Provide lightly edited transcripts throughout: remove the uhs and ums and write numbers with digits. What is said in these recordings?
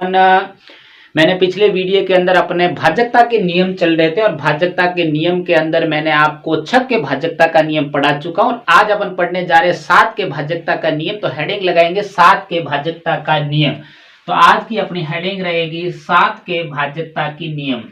मैंने पिछले वीडियो के अंदर अपने भाजकता के नियम चल रहे थे और भाजकता के नियम के अंदर मैंने आपको 6 के भाजकता का नियम पढ़ा चुका हूं। आज अपन पढ़ने जा रहे हैं 7 के भाजकता का नियम। तो हेडिंग लगाएंगे 7 के भाजकता का नियम। तो आज की अपनी हेडिंग रहेगी 7 के भाजकता की नियम।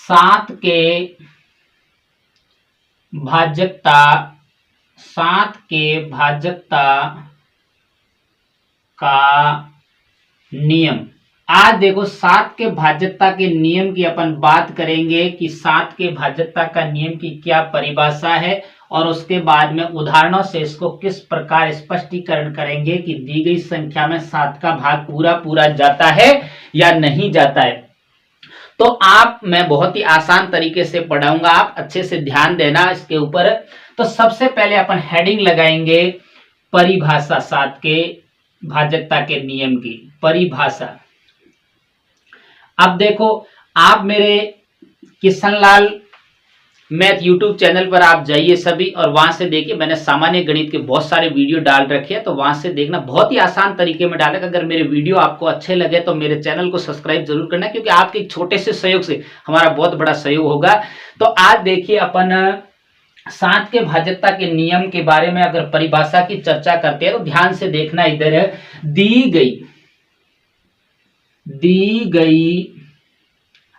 7 के भाजकता, 7 के भाजकता का नियम। आज देखो 7 के भाजकता के नियम की अपन बात करेंगे कि 7 के भाजकता का नियम की क्या परिभाषा है और उसके बाद में उदाहरणों से इसको किस प्रकार स्पष्टीकरण करेंगे कि दी गई संख्या में 7 का भाग पूरा पूरा जाता है या नहीं जाता है। तो मैं बहुत ही आसान तरीके से पढ़ाऊंगा, आप अच्छे से ध्यान देना इसके ऊपर। तो सबसे पहले अपन हेडिंग लगाएंगे परिभाषा, 7 के भाजकता के नियम की परिभाषा। अब देखो, आप मेरे किशनलाल मैथ यूट्यूब चैनल पर आप जाइए सभी और वहां से देखिए, मैंने सामान्य गणित के बहुत सारे वीडियो डाल रखे हैं, तो वहां से देखना। बहुत ही आसान तरीके में डालेगा। अगर मेरे वीडियो आपको अच्छे लगे तो मेरे चैनल को सब्सक्राइब जरूर करना, क्योंकि आपके छोटे से सहयोग से हमारा बहुत बड़ा सहयोग होगा। तो आज देखिए अपन 7 के भाजकता के नियम के बारे में अगर परिभाषा की चर्चा करते हैं तो ध्यान से देखना। इधर है दी गई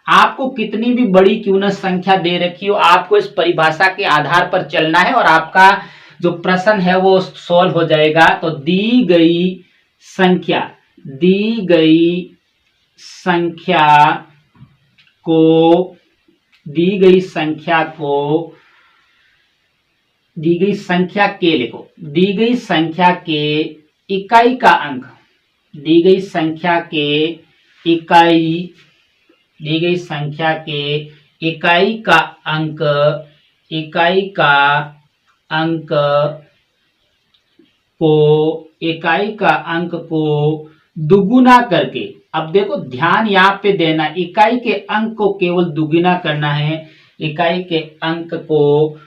आपको कितनी भी बड़ी क्यों न संख्या दे रखी हो, आपको इस परिभाषा के आधार पर चलना है और आपका जो प्रश्न है वो सॉल्व हो जाएगा। तो दी गई संख्या के लिखो। दी गई संख्या के इकाई का अंक, दी गई संख्या के इकाई का अंक को दुगुना करके। अब देखो ध्यान यहाँ पे देना, इकाई के अंक को केवल दुगुना करना है। इकाई के अंक को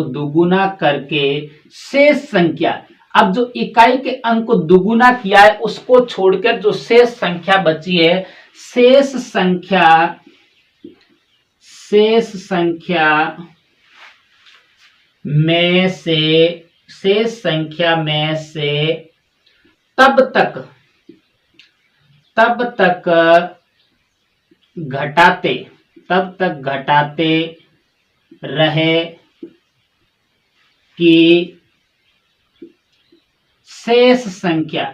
दुगुना करके शेष संख्या। अब जो इकाई के अंक को दुगुना किया है उसको छोड़कर जो शेष संख्या बची है, शेष संख्या में से तब तक घटाते रहे कि शेष संख्या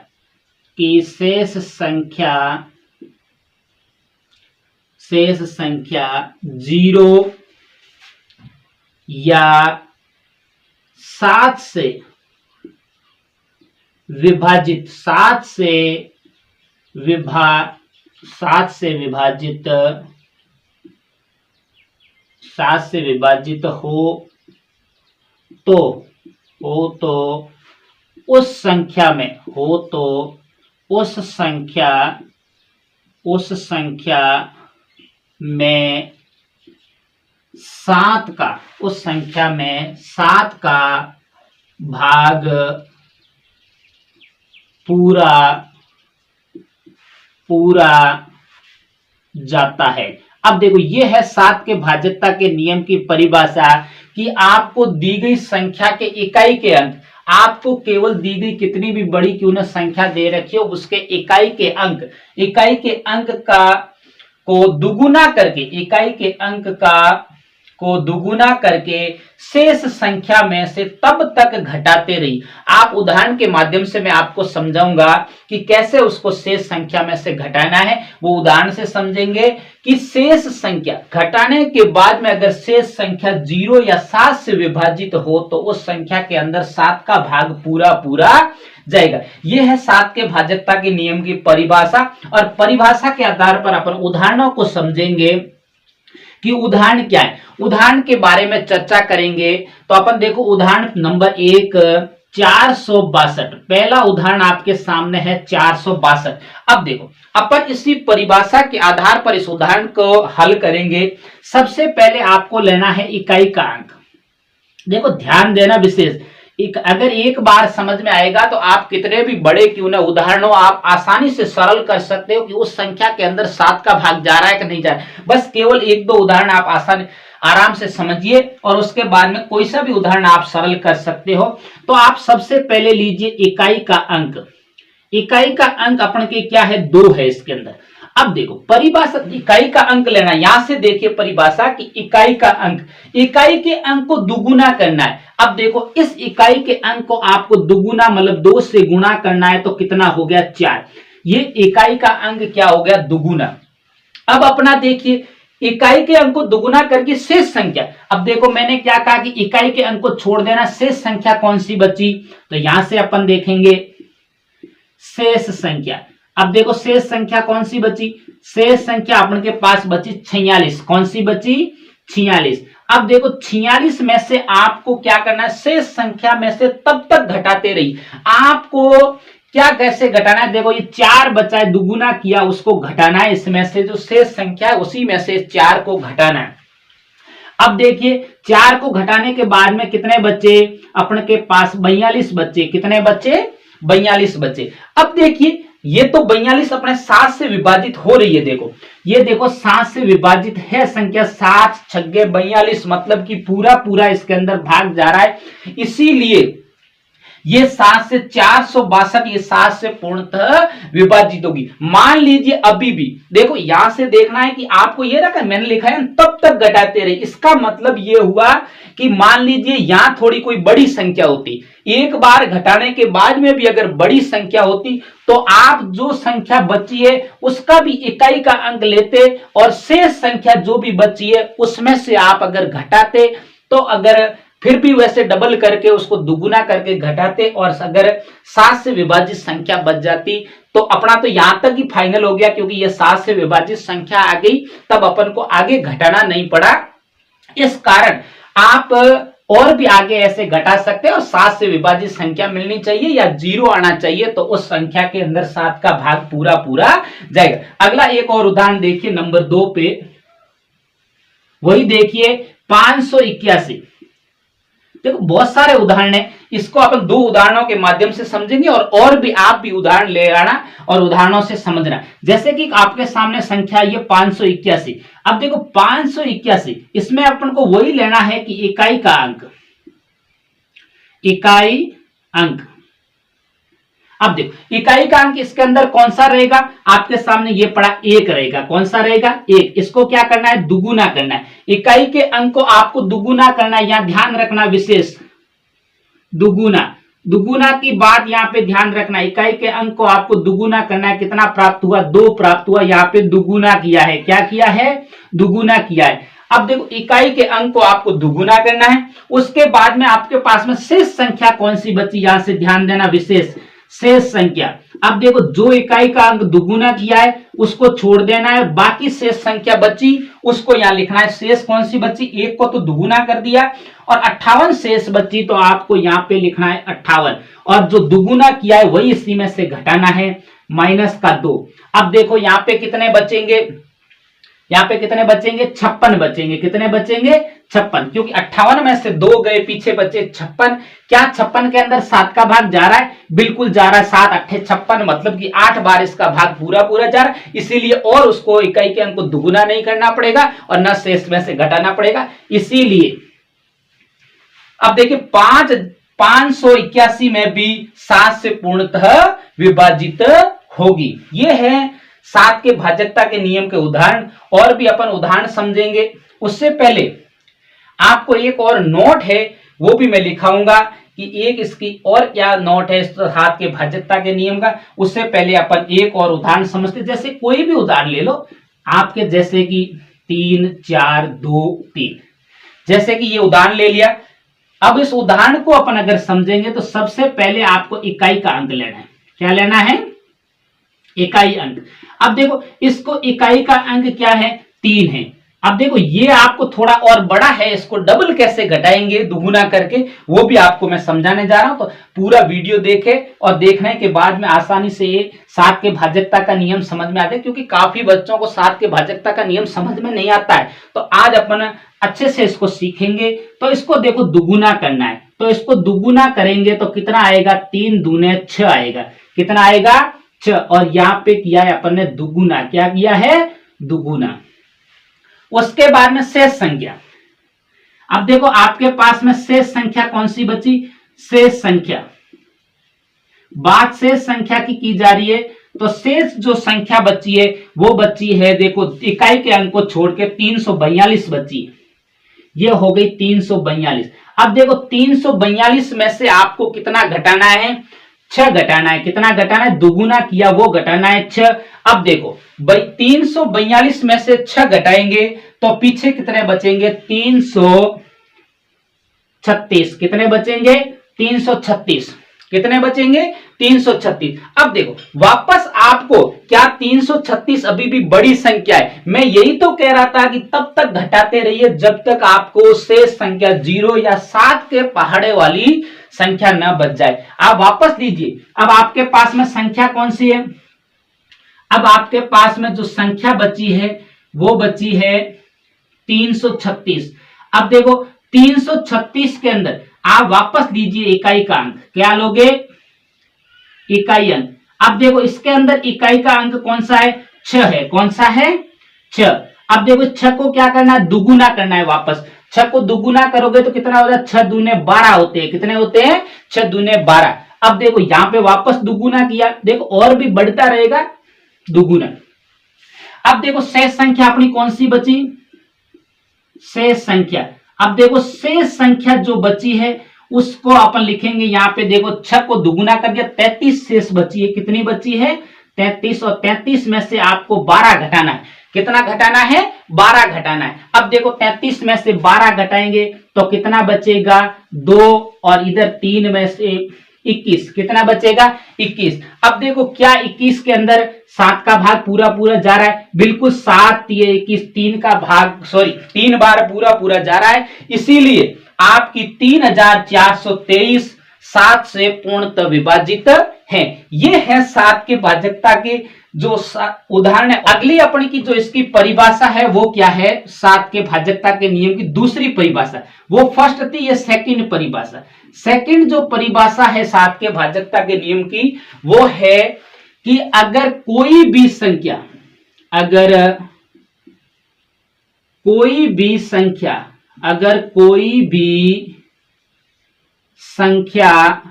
0 या 7 से विभाजित हो तो उस संख्या में 7 का भाग पूरा जाता है। अब देखो ये है 7 के भाजकता के नियम की परिभाषा कि आपको दी गई संख्या के इकाई के अंक, आपको केवल दी गई कितनी भी बड़ी क्यों न संख्या दे रखी हो उसके इकाई के अंक को दुगुना करके शेष संख्या में से तब तक घटाते रही। आप उदाहरण के माध्यम से मैं आपको समझाऊंगा कि कैसे उसको शेष संख्या में से घटाना है। वो उदाहरण से समझेंगे कि शेष संख्या घटाने के बाद में अगर शेष संख्या 0 या 7 से विभाजित हो तो उस संख्या के अंदर 7 का भाग पूरा जाएगा। यह है 7 के भाजकता के नियम की परिभाषा। और परिभाषा के आधार पर अपन उदाहरणों को समझेंगे कि उदाहरण क्या है, उदाहरण के बारे में चर्चा करेंगे। तो अपन देखो उदाहरण नंबर 1 462। पहला उदाहरण आपके सामने है 462। अब देखो अपन इसी परिभाषा के आधार पर इस उदाहरण को हल करेंगे। सबसे पहले आपको लेना है इकाई का अंक। देखो ध्यान देना विशेष, अगर एक बार समझ में आएगा तो आप कितने भी बड़े क्यों ना उदाहरणों आप आसानी से सरल कर सकते हो कि उस संख्या के अंदर 7 का भाग जा रहा है कि नहीं जा रहा है। बस केवल एक दो उदाहरण आप आराम से समझिए और उसके बाद में कोई सा भी उदाहरण आप सरल कर सकते हो। तो आप सबसे पहले लीजिए इकाई का अंक। इकाई का अंक अपन के क्या है, 2 है इसके अंदर। अब देखो परिभाषा, इकाई का अंक लेना, यहां से देखिए परिभाषा कि इकाई का अंक, इकाई के अंक को दुगुना करना है। अब देखो इस इकाई के अंक को आपको दुगुना मतलब 2 से गुणा करना है तो कितना हो गया, 4। ये इकाई का अंक क्या हो गया, दुगुना। अब अपना देखिए इकाई के अंक को दुगुना करके शेष संख्या, अब देखो मैंने क्या कहा कि इकाई के अंक को छोड़ देना, शेष संख्या कौन सी बची, तो यहां से अपन देखेंगे शेष संख्या। अब देखो शेष संख्या कौन सी बची, शेष संख्या अपन के पास बची 46। कौन सी बची, 46। अब देखो 46 में से आपको क्या करना है, शेष संख्या में से तब तक घटाते रहिए। आपको क्या कैसे घटाना है, देखो ये 4 बचा है, दुगुना किया उसको घटाना है, इसमें से जो शेष संख्या है उसी में से 4 को घटाना है। अब देखिए 4 को घटाने के बाद में कितने बचे अपने के पास, 42 बचे। कितने बचे, 42 बचे। अब देखिए ये तो 42 अपने 7 से विभाजित हो रही है, देखो ये देखो 7 से विभाजित है संख्या, 7 छक्के 42, मतलब कि पूरा पूरा इसके अंदर भाग जा रहा है। इसीलिए ये 7 से 462, ये 7 से पूर्णतः विभाजित होगी। मान लीजिए अभी भी देखो यहां से देखना है कि आपको ये रखा मैंने लिखा है तब तक घटाते रहे, इसका मतलब ये हुआ कि मान लीजिए यहां थोड़ी कोई बड़ी संख्या होती, एक बार घटाने के बाद में भी अगर बड़ी संख्या होती तो आप जो संख्या बची है उसका भी इकाई का अंक लेते और शेष संख्या जो भी बची है उसमें से आप अगर घटाते, तो अगर फिर भी वैसे डबल करके उसको दुगुना करके घटाते और अगर 7 से विभाजित संख्या बच जाती तो अपना तो यहां तक ही फाइनल हो गया, क्योंकि ये 7 से विभाजित संख्या आ गई, तब अपन को आगे घटाना नहीं पड़ा। इस कारण आप और भी आगे ऐसे घटा सकते हैं और 7 से विभाजित संख्या मिलनी चाहिए या 0 आना चाहिए, तो उस संख्या के अंदर 7 का भाग पूरा पूरा जाएगा। अगला एक और उदाहरण देखिए नंबर 2 पे, वही देखिए 581। देखो बहुत सारे उदाहरण है, इसको अपन 2 उदाहरणों के माध्यम से समझेंगे और भी आप भी उदाहरण ले आना और उदाहरणों से समझना। जैसे कि आपके सामने संख्या ये 581। अब देखो 581, इसमें अपन को वही लेना है कि इकाई का अंक, इकाई अंक। अब देखो इकाई का अंक इसके अंदर कौन सा रहेगा, आपके सामने ये पड़ा 1 रहेगा। कौन सा रहेगा, 1। इसको क्या करना है, दुगुना करना है। इकाई के अंक को आपको दुगुना करना है, यहां ध्यान रखना विशेष, दुगुना। दुगुना की बात यहां पे ध्यान रखना, इकाई के अंक को आपको दुगुना करना है। कितना प्राप्त हुआ, 2 प्राप्त हुआ, यहां पे दुगुना किया है। क्या किया है, दुगुना किया है। अब देखो इकाई के अंक को आपको दुगुना करना है, उसके बाद में आपके पास में शेष संख्या कौन सी बची, यहां से ध्यान देना विशेष, शेष संख्या। अब देखो जो इकाई का अंक दुगुना किया है उसको छोड़ देना है, बाकी शेष संख्या बची उसको यहां लिखना है। शेष कौन सी बची, 1 को तो दुगुना कर दिया और 58 शेष बची, तो आपको यहां पे लिखना है 58, और जो दुगुना किया है वही इसी में से घटाना है, -2। अब देखो यहाँ पे कितने बचेंगे, यहाँ पे कितने बचेंगे, 56 बचेंगे। कितने बचेंगे, 56, क्योंकि 58 में से 2 गए, पीछे बचे 56। क्या 56 के अंदर 7 का भाग जा रहा है, बिल्कुल जा रहा है। 7 8 56, मतलब कि 8 बार इसका भाग पूरा पूरा जा रहा है, इसीलिए और उसको इकाई के अंक को दुगुना नहीं करना पड़ेगा और न शेष में से घटाना पड़ेगा। इसीलिए अब देखिए 581 में भी 7 से पूर्णतः विभाजित होगी। ये है 7 के भाजकता के नियम के उदाहरण, और भी अपन उदाहरण समझेंगे। उससे पहले आपको एक और नोट है वो भी मैं लिखाऊंगा कि एक इसकी और क्या नोट है 7 के भाजकता के नियम का। उससे पहले अपन एक और उदाहरण समझते, जैसे कोई भी उदाहरण ले लो आपके, जैसे कि 3 4 2 3, जैसे कि ये उदाहरण ले लिया। अब इस उदाहरण को अपन अगर समझेंगे तो सबसे पहले आपको इकाई का अंक लेना है। क्या लेना है, इकाई अंक। अब देखो इसको इकाई का अंक क्या है, 3 है। अब देखो ये आपको थोड़ा और बड़ा है, इसको डबल कैसे घटाएंगे दुगुना करके, वो भी आपको मैं समझाने जा रहा हूं। तो पूरा वीडियो देखे और देखने के बाद में आसानी से ये 7 के भाजकता का नियम समझ में आता है, क्योंकि काफी बच्चों को 7 के भाजकता का नियम समझ में नहीं आता है। तो आज अपन अच्छे से इसको सीखेंगे। तो इसको देखो दुगुना करना है, तो इसको दुगुना करेंगे तो कितना आएगा, 3 दूने 6 आएगा। कितना आएगा, 6। और यहां पे किया है अपन ने दुगुना, क्या किया है, दुगुना। उसके बाद में शेष संख्या। अब देखो आपके पास में शेष संख्या कौन सी बची, शेष संख्या, बात शेष संख्या की जा रही है। तो शेष जो संख्या बची है वो बची है, देखो इकाई के अंक को छोड़ के 342 बची है। ये हो गई 342। अब देखो 342 में से आपको कितना घटाना है, 6 घटाना है। कितना घटाना है, दुगुना किया वो घटाना है 6। अब देखो भाई 342 में से 6 घटाएंगे तो पीछे कितने बचेंगे, 336। कितने बचेंगे, 336। कितने बचेंगे, 336। अब देखो वापस आपको क्या 336 अभी भी बड़ी संख्या है। मैं यही तो कह रहा था कि तब तक घटाते रहिए जब तक आपको शेष संख्या 0 या 7 के पहाड़े वाली संख्या न बच जाए। आप वापस लीजिए। अब आपके पास में संख्या कौन सी है, अब आपके पास में जो संख्या बची है वो बची है 336। अब देखो 336 के अंदर आप वापस लीजिए इकाई का अंक, क्या लोगे, इकाई अंक। अब देखो इसके अंदर इकाई का अंक कौन सा है, 6 है। कौन सा है, 6। अब देखो 6 को क्या करना है, दुगुना करना है वापस। 6 को दुगुना करोगे तो कितना होता है, 6 दूने 12 होते हैं। कितने होते हैं, 6 दूने 12। अब देखो यहां पे वापस दुगुना किया, देखो और भी बढ़ता रहेगा दुगुना। अब देखो शेष संख्या अपनी कौन सी बची, शेष संख्या। अब देखो शेष संख्या जो बची है उसको अपन लिखेंगे यहां पे, देखो 6 को दुगुना कर दिया, 33 शेष बची है। कितनी बची है, 33। और 33 में से आपको 12 घटाना है। कितना घटाना है, 12 घटाना है। अब देखो 33 में से 12 घटाएंगे तो कितना बचेगा, 2। और इधर 3 में से 21। कितना बचेगा, 21। अब देखो क्या 21 के अंदर 7 का भाग पूरा पूरा जा रहा है, बिल्कुल 7 ये 21 3 का भाग, सॉरी 3 बार पूरा पूरा जा रहा है। इसीलिए आपकी 3423 7 से पूर्णतः विभाजित है। ये है 7 के भाजकता के जो उदाहरण है। अगली अपनी की जो इसकी परिभाषा है वो क्या है, 7 के भाजकता के नियम की दूसरी परिभाषा। वो फर्स्ट थी, ये सेकंड परिभाषा। सेकंड जो परिभाषा है 7 के भाजकता के नियम की वो है कि अगर कोई भी संख्या, अगर कोई भी संख्या, अगर कोई भी संख्या,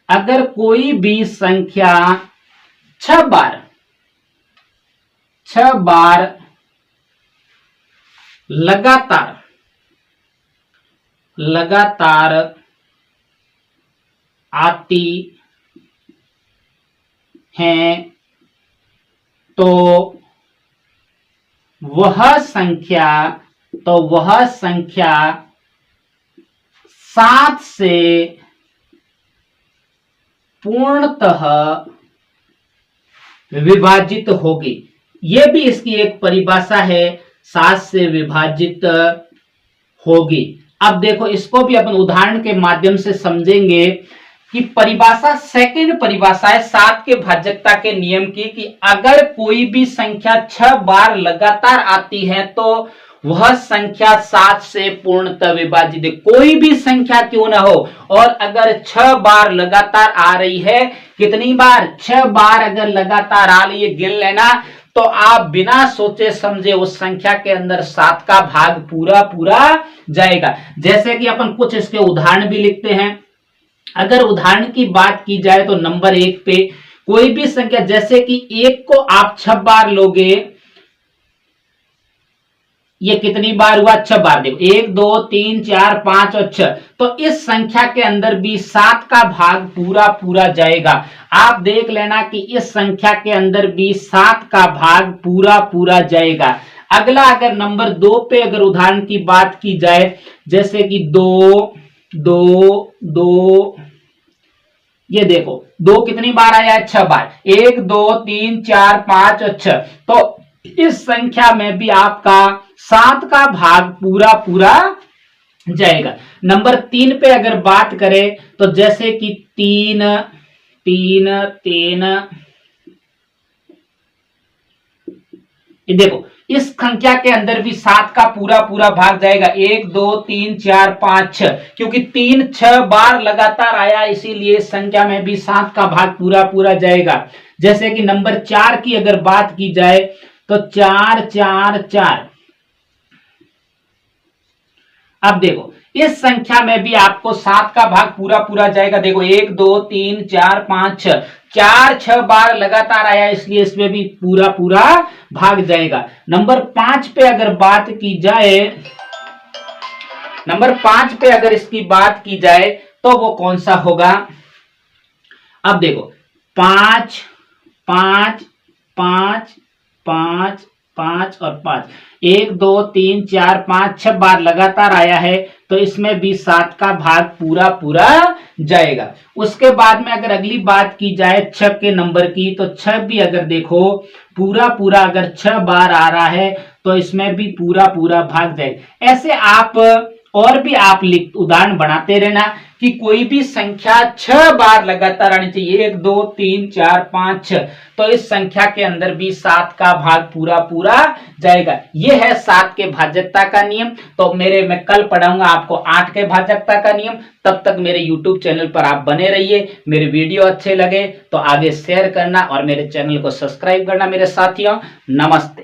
अगर कोई भी संख्या 6 बार लगातार आती हैं तो वह संख्या 7 से पूर्णतः विभाजित होगी। यह भी इसकी एक परिभाषा है, 7 से विभाजित होगी। अब देखो इसको भी अपन उदाहरण के माध्यम से समझेंगे कि परिभाषा सेकंड परिभाषा है 7 के भाजकता के नियम की, कि अगर कोई भी संख्या 6 बार लगातार आती है तो वह संख्या 7 से पूर्णतः विभाजित है। कोई भी संख्या क्यों ना हो, और अगर 6 बार लगातार आ रही है, कितनी बार, 6 बार अगर लगातार आ रही है, गिन लेना, तो आप बिना सोचे समझे उस संख्या के अंदर 7 का भाग पूरा पूरा जाएगा। जैसे कि अपन कुछ इसके उदाहरण भी लिखते हैं। अगर उदाहरण की बात की जाए तो नंबर 1 पे कोई भी संख्या, जैसे कि 1 को आप 6 बार लोगे, ये कितनी बार हुआ, 6 बार। देखो 1 2 3 4 5 और 6, तो इस संख्या के अंदर भी 7 का भाग पूरा पूरा जाएगा। आप देख लेना कि इस संख्या के अंदर भी 7 का भाग पूरा पूरा जाएगा। अगला अगर नंबर 2 पे अगर उदाहरण की बात की जाए, जैसे कि 2 2 2, ये देखो 2 कितनी बार आया है, 6 बार। 1 2 3 4 5 और 6, तो इस संख्या में भी आपका 7 का भाग पूरा पूरा जाएगा। नंबर 3 पे अगर बात करें तो जैसे कि 3 3 3, ये देखो इस संख्या के अंदर भी 7 का पूरा पूरा भाग जाएगा, 1 2 3 4 5 6, क्योंकि 3 6 बार लगातार आया इसीलिए इस संख्या में भी 7 का भाग पूरा पूरा जाएगा। जैसे कि नंबर 4 की अगर बात की जाए तो 4 4 4। अब देखो इस संख्या में भी आपको 7 का भाग पूरा पूरा जाएगा। देखो 1 2 3 4 5 6, 4 6 बार लगातार आया इसलिए इसमें भी पूरा पूरा भाग जाएगा। नंबर 5 पे अगर बात की जाए, नंबर 5 पे अगर इसकी बात की जाए तो वो कौन सा होगा। अब देखो 5 5 5 5 5 और 5, 1 2 3 4 5 6 बार लगातार आया है तो इसमें भी 7 का भाग पूरा पूरा जाएगा। उसके बाद में अगर अगली बात की जाए 6 के नंबर की, तो 6 भी अगर देखो पूरा पूरा अगर 6 बार आ रहा है तो इसमें भी पूरा पूरा भाग जाएगा। ऐसे आप और भी आप उदाहरण बनाते रहना कि कोई भी संख्या 6 बार लगातार आनी चाहिए, 1 2 3 4 5 6, तो इस संख्या के अंदर भी 7 का भाग पूरा पूरा जाएगा। यह है 7 के भाजकता का नियम। तो मैं कल पढ़ाऊंगा आपको 8 के भाजकता का नियम। तब तक मेरे YouTube चैनल पर आप बने रहिए। मेरे वीडियो अच्छे लगे तो आगे शेयर करना और मेरे चैनल को सब्सक्राइब करना मेरे साथियों। नमस्ते।